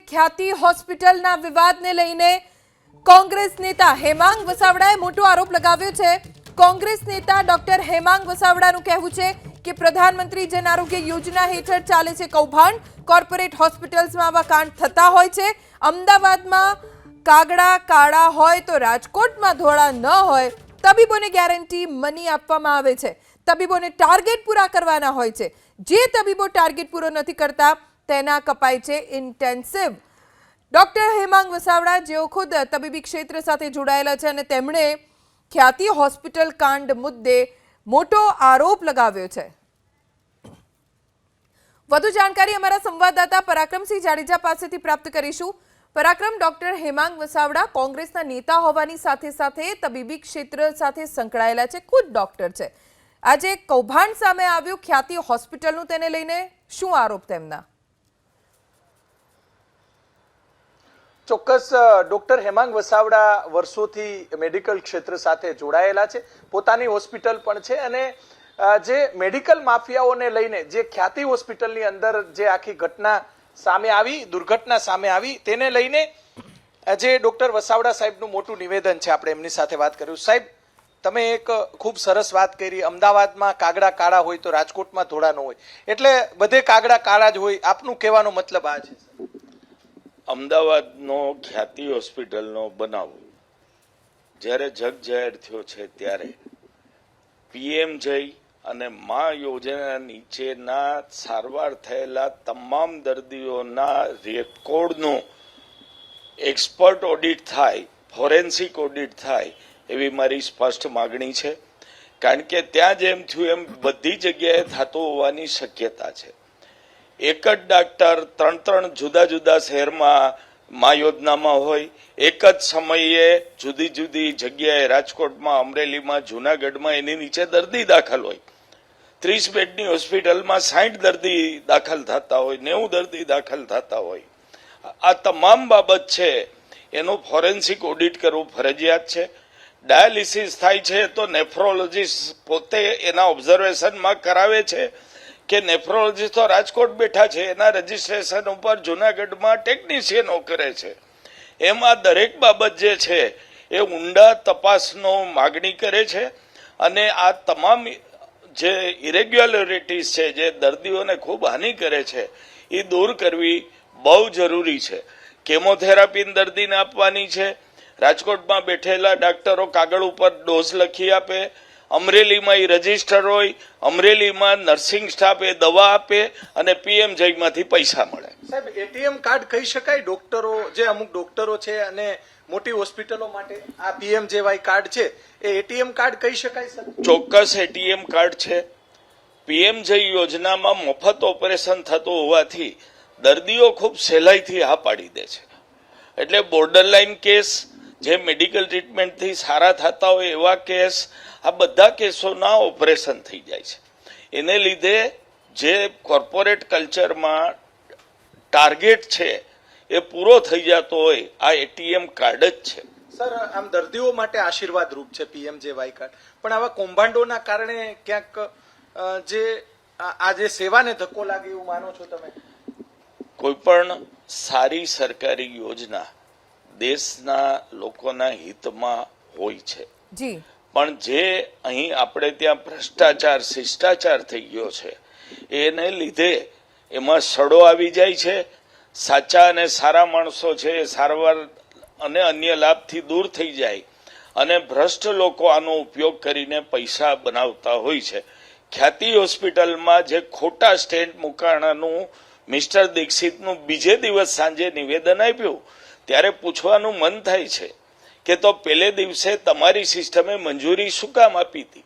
ખ્યાતિ હોસ્પિટલના વિવાદને લઈને કોંગ્રેસ નેતા હેમાંગ વસાવડાએ મોટો આરોપ લગાવ્યો છે। કોંગ્રેસ નેતા ડોક્ટર હેમાંગ વસાવડાનું કહેવું છે કે પ્રધાનમંત્રી જન આરોગ્ય યોજના હેઠળ ચાલે છે કૌભાંડ। કોર્પોરેટ હોસ્પિટલ્સમાં આવા કાંડ થતા હોય છે। અમદાવાદમાં કાગડા કાળા હોય તો રાજકોટમાં ધોળા ન હોય। તબીબોને ગેરંટી મની આપવામાં આવે છે। તબીબોને ટાર્ગેટ પૂરા કરવાના હોય છે। જે તબીબો ટાર્ગેટ પૂરો નથી કરતા તેના કપાય છે ઇન્ટેન્સિવ। ડોક્ટર હેમાંગ વસાવડા જેઓ ખુદ તબીબી ક્ષેત્ર સાથે જોડાયેલા છે અને તેમણે ખ્યાતિ હોસ્પિટલ કાંડ મુદ્દે મોટો આરોપ લગાવ્યો છે। વધુ જાણકારી અમારા સંવાદદાતા પરાક્રમસિંહ જાડેજા પાસેથી પ્રાપ્ત કરીશું। પરાક્રમ, ડોક્ટર હેમાંગ વસાવડા કોંગ્રેસના નેતા હોવાની સાથે સાથે તબીબી ક્ષેત્ર સાથે સંકળાયેલા છે, ખુદ ડોક્ટર છે। આજે કૌભાંડ સામે આવ્યું ખ્યાતિ હોસ્પિટલનું, તેને લઈને શું આરોપ તેમના? ચોક્કસ ડોક્ટર હેમાંગ વસાવડા વર્ષોથી મેડિકલ ક્ષેત્ર સાથે જોડાયેલા છે, પોતાની હોસ્પિટલ પણ છે અને જે મેડિકલ માફિયાઓને લઈને જે ખ્યાતિ હોસ્પિટલની અંદર જે આખી ઘટના સામે આવી, દુર્ઘટના સામે આવી, તેને લઈને જે ડોક્ટર વસાવડા સાહેબનું મોટું નિવેદન છે। આપણે એમની સાથે વાત કર્યું। સાહેબ, તમે એક ખૂબ સરસ વાત કરી, અમદાવાદમાં કાગડા કાળા હોય તો રાજકોટમાં ધોળા ન હોય, એટલે બધે કાગડા કાળા જ હોય, આપનું કહેવાનો મતલબ આ છે? અમદાવાદનો ખ્યાતિ હોસ્પિટલનો બનાવ જ્યારે જગજાહેર થયો છે ત્યારે પીએમ જય અને મા યોજના નીચેના સારવાર થયેલા તમામ દર્દીઓના રેકોર્ડનો એક્સપર્ટ ઓડિટ થાય, ફોરેન્સિક ઓડિટ થાય એવી મારી સ્પષ્ટ માગણી છે। કારણ કે ત્યાં જેમ થયું એમ બધી જગ્યાએ થતું હોવાની શક્યતા છે। એક જ ડાક્ટર ત્રણ જુદા જુદા શહેરમાં મા યોજનામાં હોય, એક જ સમયે જુદી જુદી જગ્યાએ રાજકોટમાં, અમરેલીમાં, જુનાગઢમાં એની નીચે દર્દી દાખલ હોય। 30 બેડની હોસ્પિટલમાં 60 દર્દી દાખલ થતા હોય, 90 દર્દી દાખલ થતા હોય। આ તમામ બાબત છે એનું ફોરેન્સિક ઓડિટ કરવું ફરજિયાત છે। ડાયાલિસિસ થાય છે તો નેફ્રોલોજીસ્ટ પોતે એના ઓબ્ઝર્વેશનમાં કરાવે છે કે નેફ્રોલોજીસ્ટ તો રાજકોટ બેઠા છે, એના રજીસ્ટ્રેશન ઉપર જુનાગઢમાં ટેકનિશિયનો કરે છે। એમાં દરેક બાબત જે છે એ ઊંડા તપાસનો માગણી કરે છે અને આ તમામ જે ઇરેગ્યુલરિટીઝ છે જે દર્દીઓને ખૂબ હાનિ કરે છે એ દૂર કરવી બહુ જરૂરી છે। કેમોથેરાપી દર્દીને આપવાની છે। રાજકોટમાં બેઠેલા ડાક્ટરો કાગળ ઉપર ડોઝ લખી આપે, અમરેલીમાં એ રજીસ્ટર હોય, અમરેલીમાં નર્સિંગ સ્ટાફ એ દવા આપે અને પીએમ જયમાંથી પૈસા મળે। સાહેબ, એટીએમ કાર્ડ કહી શકાય ડોક્ટરો, જે અમુક ડોક્ટરો છે અને મોટી હોસ્પિટલો માટે આ પીએમજેવાય કાર્ડ છે એ એટીએમ કાર્ડ કહી શકાય? સર, ચોક્કસ એટીએમ કાર્ડ છે। પીએમજય યોજનામાં મફત ઓપરેશન થતું હોવાથી દર્દીઓ ખૂબ સહેલાઈથી હા પાડી દે છે। એટલે બોર્ડરલાઇન કેસ, જે મેડિકલ ટ્રીટમેન્ટથી સારા થતા હોય એવા કેસ, આ બધા કેસોના ઓપરેશન થઈ જાય છે। એને લીધે જે કોર્પોરેટ કલ્ચરમાં ટાર્ગેટ છે એ પૂરો થઈ જતો હોય આ એટીએમ કાર્ડ જ છે। સર, આમ દર્દીઓ માટે આશીર્વાદ રૂપ છે પીએમજેવાય કાર્ડ, પણ આવા કૌભાંડોના કારણે ક્યાંક જે આ જે સેવાને ધક્કો લાગે એવું માનો છો તમે? કોઈ પણ સારી સરકારી યોજના દેશના લોકોના હિતમાં હોય છે, જી, પણ જે અહીં આપણે ત્યાં ભ્રષ્ટાચાર, શિષ્ટાચાર થઈ ગયો છે એને લીધે એમાં સડો આવી જાય છે। સાચા અને સારા માણસો છે એ સારવાર અને અન્ય લાભથી દૂર થઈ જાય અને ભ્રષ્ટ લોકો આનો ઉપયોગ કરીને પૈસા બનાવતા હોય છે। ખ્યાતિ હોસ્પિટલમાં જે ખોટા સ્ટેન્ટ મુકાણાનું મિસ્ટર દીક્ષિતનું બીજે દિવસ સાંજે નિવેદન આપ્યું ત્યારે પૂછવાનું મન થાય છે કે તો પહેલે દિવસે તમારી સિસ્ટમે મંજૂરી શું કામ આપી હતી?